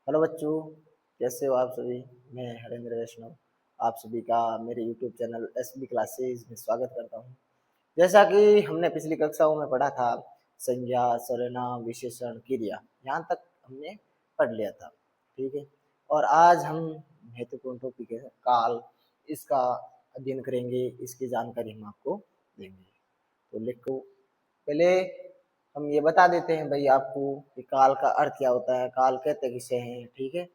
Hello बच्चों, कैसे हो आप सभी। मैं हरेंद्र वैष्णव आप सभी का मेरे यूट्यूब चैनल एसबी क्लासेस में स्वागत करता हूं। जैसा कि हमने पिछली कक्षाओं में पढ़ा था, संज्ञा, सर्वनाम, विशेषण, क्रिया, यहाँ तक हमने पढ़ लिया था। ठीक है, और आज हम महत्वपूर्ण टॉपिक है काल, इसका अध्ययन करेंगे, इसकी जानकारी हम आपको देंगे। तो लिखो, पहले हम ये बता देते हैं भाई आपको कि काल का अर्थ क्या होता है, काल कहते किसे हैं। ठीक है,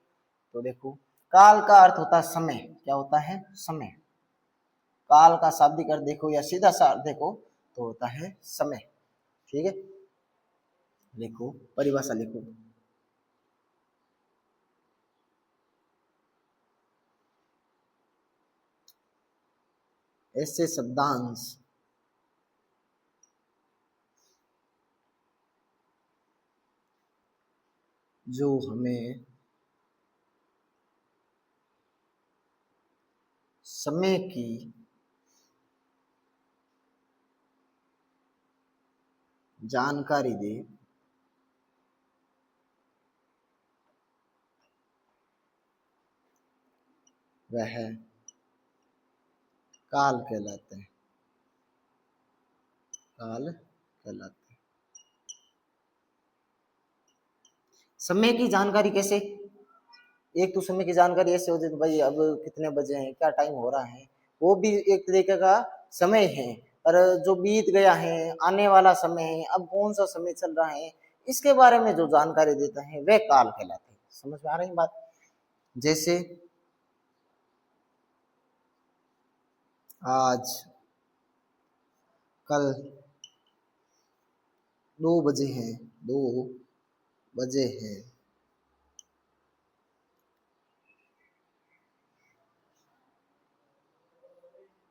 तो देखो, काल का अर्थ होता है समय। क्या होता है? समय। काल का शाब्दिक अर्थ देखो या सीधा सा अर्थ देखो तो होता है समय। ठीक है, लिखो, परिभाषा लिखो। ऐसे शब्दांश जो हमें समय की जानकारी दे वह काल कहलाते हैं। काल कहलाते हैं। समय की जानकारी कैसे? एक तो समय की जानकारी ऐसे होती है तो भाई अब कितने बजे हैं, क्या टाइम हो रहा है, वो भी एक तरीके का समय है। और जो बीत गया है, आने वाला समय है, अब कौन सा समय चल रहा है, इसके बारे में जो जानकारी देता है वह काल कहलाते हैं। समझ में आ रही बात? जैसे आज, कल, 2 बजे हैं, 2 बजे हैं,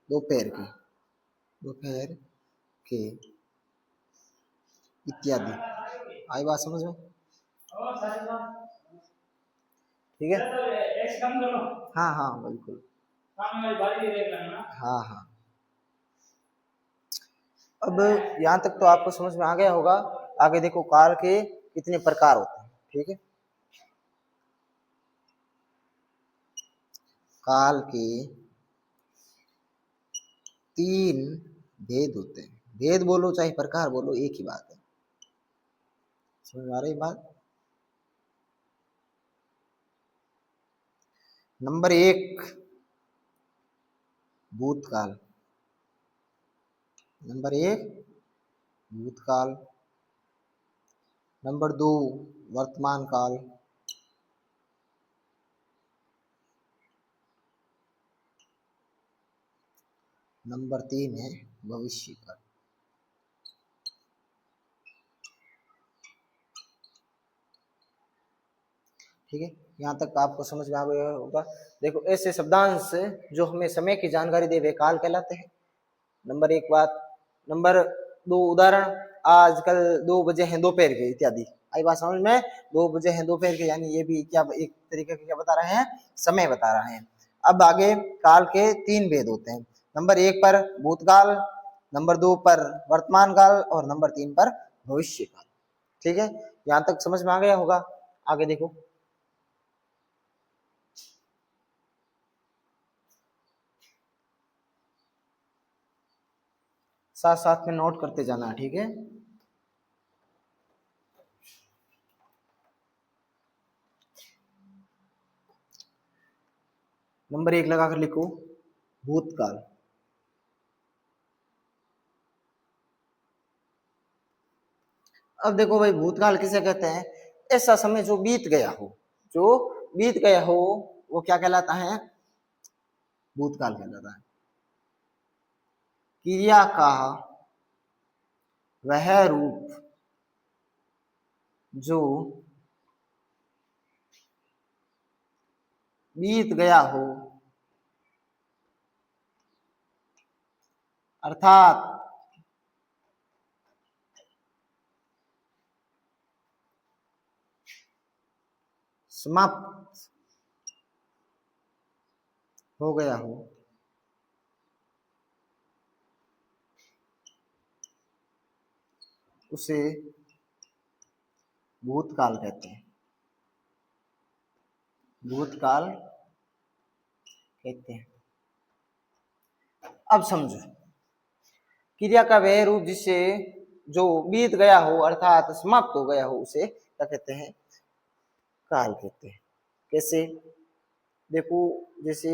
दोपहर के, दोपहर के, इत्यादि। आई बात समझ में? ठीक है, हाँ हाँ बिल्कुल, हाँ हाँ। अब यहाँ तक तो आपको समझ में आ गया होगा। आगे देखो, काल के कितने प्रकार होते हैं। ठीक है, काल के 3 भेद होते हैं। भेद बोलो चाहे प्रकार बोलो, एक ही बात है। समझ में आ रही बात? नंबर 1 भूतकाल। नंबर 1 भूतकाल। नंबर 2 वर्तमान काल। नंबर 3 है भविष्य काल। ठीक है, यहाँ तक आपको समझ में आ गया होगा। देखो, ऐसे शब्दांश जो हमें समय की जानकारी दे वे काल कहलाते हैं। नंबर 1 बात। नंबर 2 उदाहरण, आज, कल, 2 बजे हैं, दोपहर के, इत्यादि। आई बात समझ में? 2 बजे हैं, दोपहर के, यानी ये भी क्या एक तरीके का क्या बता रहे हैं? समय बता रहे हैं। अब आगे, काल के 3 भेद होते हैं। नंबर 1 पर भूतकाल, नंबर 2 पर वर्तमान काल और नंबर 3 पर भविष्य काल। ठीक है, यहाँ तक समझ में आ गया होगा। आगे देखो, साथ साथ में नोट करते जाना। ठीक है, नंबर 1 लगाकर लिखो, भूतकाल। अब देखो भाई, भूतकाल किसे कहते हैं? ऐसा समय जो बीत गया हो, जो बीत गया हो वो क्या कहलाता है? भूतकाल कहलाता है। क्रिया का वह रूप जो बीत गया हो, अर्थात समाप्त हो गया हो, उसे भूतकाल कहते हैं। भूतकाल कहते हैं। अब समझो, क्रिया का वह रूप जिससे जो बीत गया हो अर्थात समाप्त हो गया हो उसे क्या कहते हैं? काल कहते हैं। कैसे? देखो, जैसे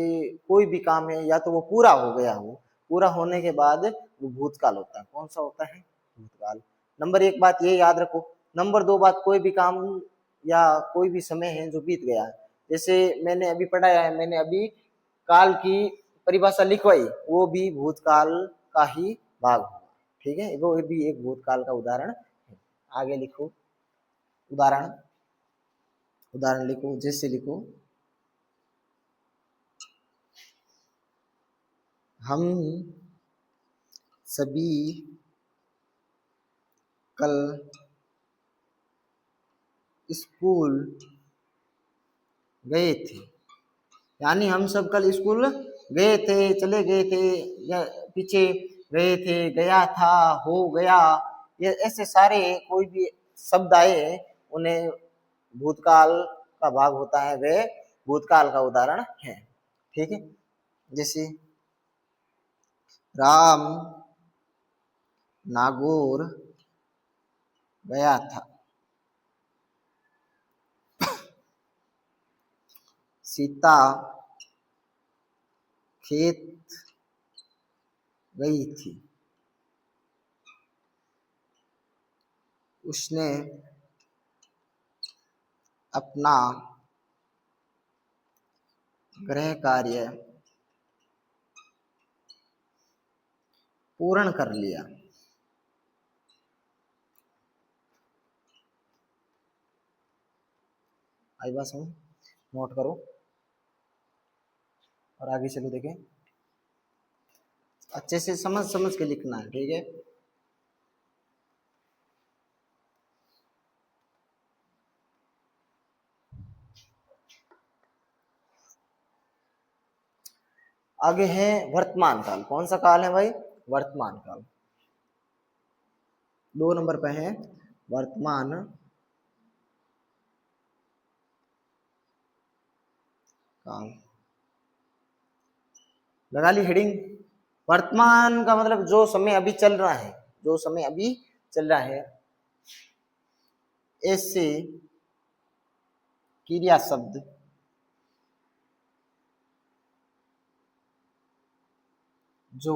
कोई भी काम है या तो वो पूरा हो गया हो, पूरा होने के बाद वो भूतकाल होता है। कौन सा होता है? भूतकाल। नंबर एक बात ये याद रखो। नंबर दो बात, कोई भी काम या कोई भी समय है जो बीत गया, जैसे मैंने अभी पढ़ाया है, मैंने अभी काल की परिभाषा लिखवाई, वो भी भूतकाल का ही भाग होगा। ठीक है, वो भी एक भूतकाल का उदाहरण है। आगे लिखो उदाहरण। उदाहरण लिखो, जैसे लिखो, हम सभी कल स्कूल गए थे। यानी हम सब कल स्कूल गए थे, चले गए थे, या पीछे गए थे, गया था, हो गया, ये ऐसे सारे कोई भी शब्द आए उन्हें भूतकाल का भाग होता है, वे भूतकाल का उदाहरण है। ठीक है, जैसे राम नागौर गया था, सीता खेत गई थी, उसने अपना गृह कार्य पूर्ण कर लिया। आई बात समझ? नोट करो और आगे चलो, देखें अच्छे से समझ समझ के लिखना है। ठीक है, आगे है वर्तमान काल। कौन सा काल है भाई? वर्तमान काल। 2 नंबर पे है वर्तमान काल। लगा ली हेडिंग? वर्तमान का मतलब जो समय अभी चल रहा है, जो समय अभी चल रहा है। ऐसे क्रिया शब्द जो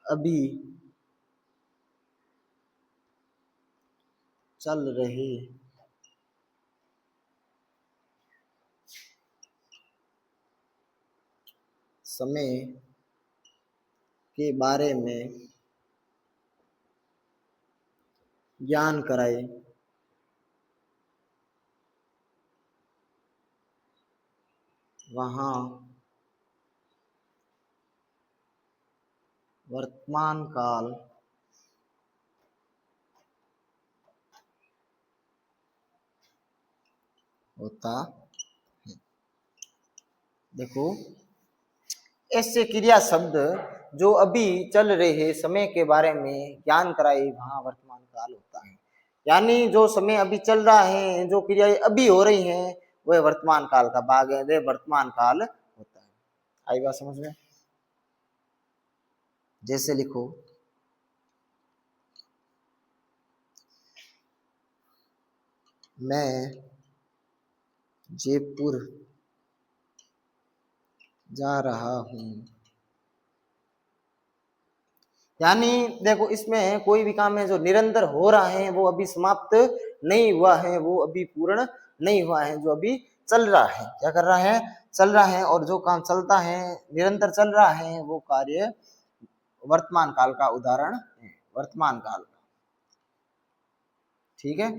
अभी चल रहे समय के बारे में ज्ञान कराए, वहाँ वर्तमान काल होता है। देखो, ऐसे क्रिया शब्द जो अभी चल रहे समय के बारे में ज्ञान कराए, वहां वर्तमान काल होता है। यानी जो समय अभी चल रहा है, जो क्रियाएं अभी हो रही हैं, वह वर्तमान काल का भाग है, वह वर्तमान काल होता है। आई बात समझ में? जैसे लिखो, मैं जयपुर जा रहा हूँ। यानी देखो, इसमें कोई भी काम है जो निरंतर हो रहा है, वो अभी समाप्त नहीं हुआ है, वो अभी पूर्ण नहीं हुआ है, जो अभी चल रहा है। क्या कर रहा है? चल रहा है। और जो काम चलता है, निरंतर चल रहा है, वो कार्य वर्तमान काल का उदाहरण है, वर्तमान काल का। ठीक है,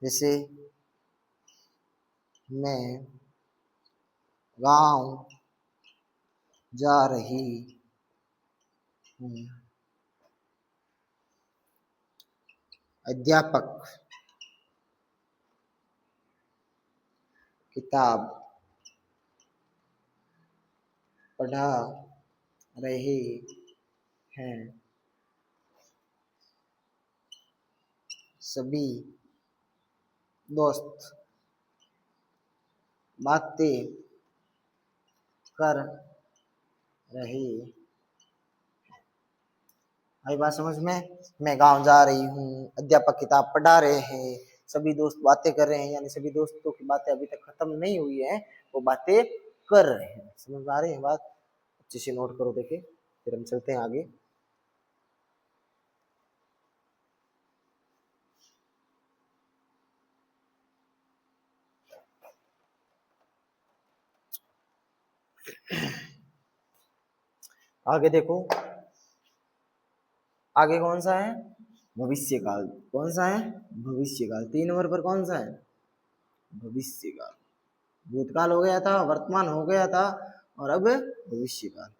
जैसे मैं गांव जा रही हूँ, अध्यापक किताब पढ़ा रहे हैं, सभी दोस्त बातें कर रहे। आई बात समझ में? मैं गांव जा रही हूँ, अध्यापक किताब पढ़ा रहे हैं, सभी दोस्त बातें कर रहे हैं, यानी सभी दोस्तों की बातें अभी तक खत्म नहीं हुई है, वो बातें कर रहे हैं। समझ में आ रही है बात? अच्छे से नोट करो, देखे फिर हम चलते हैं आगे। आगे देखो, आगे कौन सा है? भविष्य काल। कौन सा है? भविष्य काल। 3 नंबर पर कौन सा है? भविष्य काल। भूतकाल हो गया था, वर्तमान हो गया था, और अब भविष्य काल।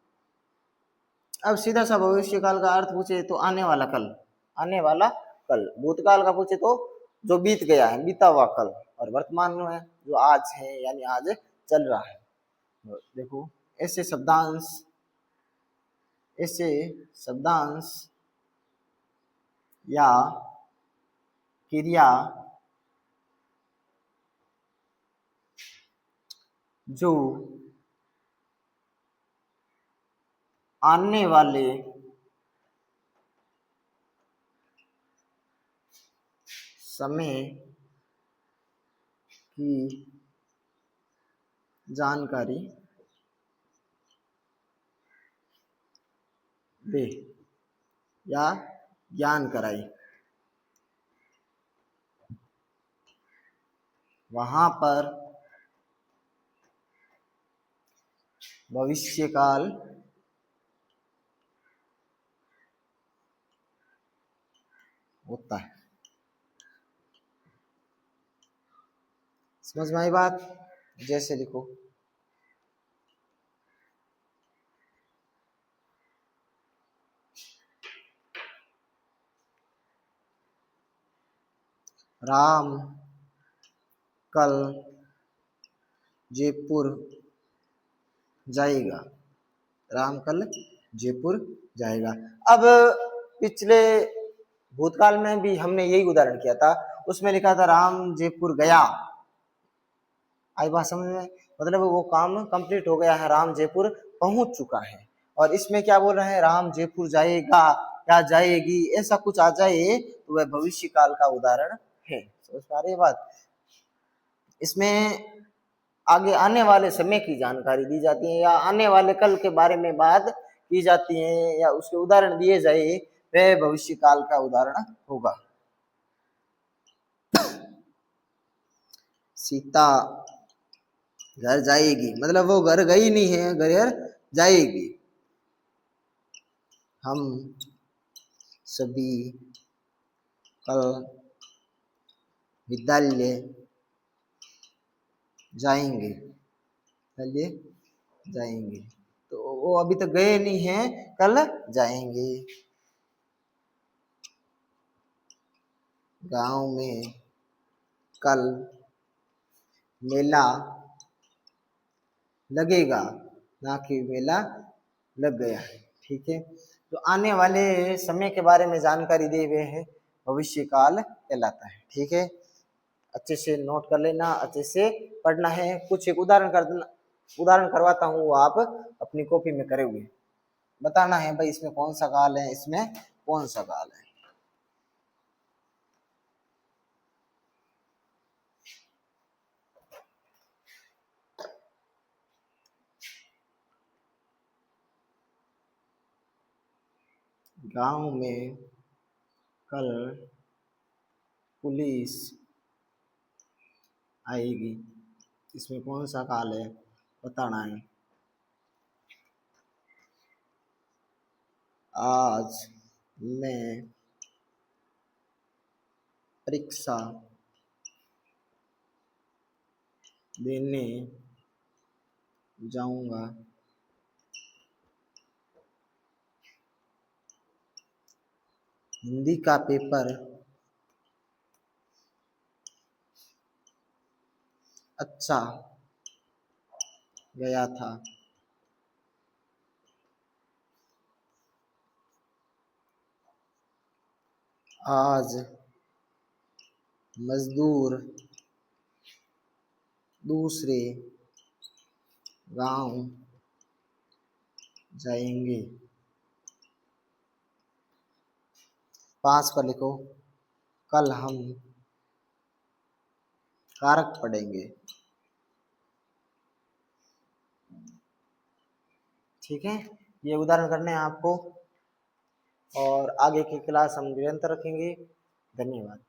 अब सीधा सा भविष्य काल का अर्थ पूछे तो आने वाला कल। आने वाला कल। भूतकाल का पूछे तो जो बीत गया है, बीता हुआ कल। और वर्तमान में है जो आज है, यानी आज चल रहा है। देखो, ऐसे शब्दांश, ऐसे शब्दांश या क्रिया जो आने वाले समय की जानकारी दे या ज्ञान कराई, वहां पर भविष्य काल होता है। समझ में आई बात? जैसे लिखो, राम कल जयपुर जाएगा। राम कल जयपुर जाएगा। अब पिछले भूतकाल में भी हमने यही उदाहरण किया था, उसमें लिखा था राम जयपुर गया। आई बात समझ में? मतलब वो काम कंप्लीट हो गया है, राम जयपुर पहुंच चुका है। और इसमें क्या बोल रहे हैं? राम जयपुर जाएगा या जाएगी, ऐसा कुछ आ जाए तो वह भविष्य काल का उदाहरण है। समझ पा रही है बात? इसमें आगे आने वाले समय की जानकारी दी जाती है, या आने वाले कल के बारे में बात की जाती है, या उसके उदाहरण दिए जाए, वह भविष्य काल का उदाहरण होगा। सीता घर जाएगी, मतलब वो घर गई नहीं है, घर जाएगी। हम सभी कल विद्यालय जाएंगे। चलिए, जाएंगे तो वो अभी तक गए नहीं हैं, कल जाएंगे। गांव में कल मेला लगेगा, ना कि मेला लग गया है। ठीक है, तो आने वाले समय के बारे में जानकारी दिए हुए हैं, भविष्य काल कहलाता है। ठीक है, अच्छे से नोट कर लेना, अच्छे से पढ़ना है। कुछ एक उदाहरण कर देना, उदाहरण करवाता हूँ, वो आप अपनी कॉपी में करे हुए बताना है भाई इसमें कौन सा काल है, इसमें कौन सा काल है। गांव में कल पुलिस आएगी, इसमें कौन सा काल है बताना है। आज मैं परीक्षा देने जाऊंगा। हिंदी का पेपर अच्छा गया था। आज मजदूर दूसरे गांव जाएंगे। 5 पर लिखो, कल हम कारक पढ़ेंगे। ठीक है, ये उदाहरण करने हैं आपको और आगे की क्लास हम निरंतर रखेंगे। धन्यवाद।